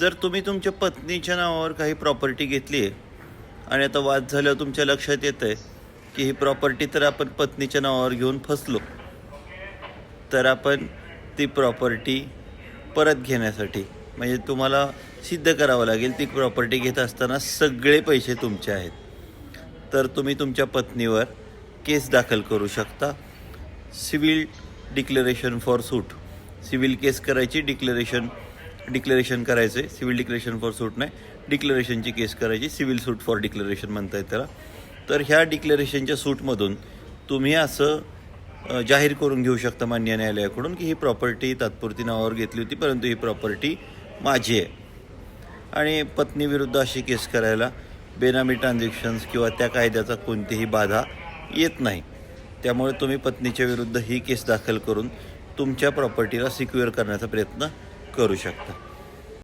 जर तुम्ही तुमच्या पत्नीच्या नावावर काही प्रॉपर्टी घेतली आहे आणि आता वाद झाल्यावर तुमच्या लक्षात येतं आहे की ही प्रॉपर्टी तर आपण पत्नीच्या नावावर घेऊन फसलो, तर आपण ती प्रॉपर्टी परत घेण्यासाठी म्हणजे तुम्हाला सिद्ध करावं लागेल ती प्रॉपर्टी घेत असताना सगळे पैसे तुमचे आहेत, तर तुम्ही तुमच्या पत्नीवर केस दाखल करू शकता. Civil declaration for suit, civil case करायची, डिक्लेरेशन करायचं आहे. सिव्हिल डिक्लेरेशन फॉर सूट नाही, डिक्लेरेशनची केस करायची, सिव्हिल सूट फॉर डिक्लेरेशन म्हणता येत त्याला. तर ह्या डिक्लेरेशनच्या सूटमधून तुम्ही असं जाहीर करून घेऊ शकता मान्य न्यायालयाकडून की ही प्रॉपर्टी तात्पुरती नावावर घेतली होती परंतु ही प्रॉपर्टी माझी आहे. आणि पत्नीविरुद्ध अशी केस करायला बेनामी ट्रान्झॅक्शन्स किंवा त्या कायद्याचा कोणतीही बाधा येत नाही. त्यामुळे तुम्ही पत्नीच्या विरुद्ध ही केस दाखल करून तुमच्या प्रॉपर्टीला सिक्युअर करण्याचा प्रयत्न करू शकता.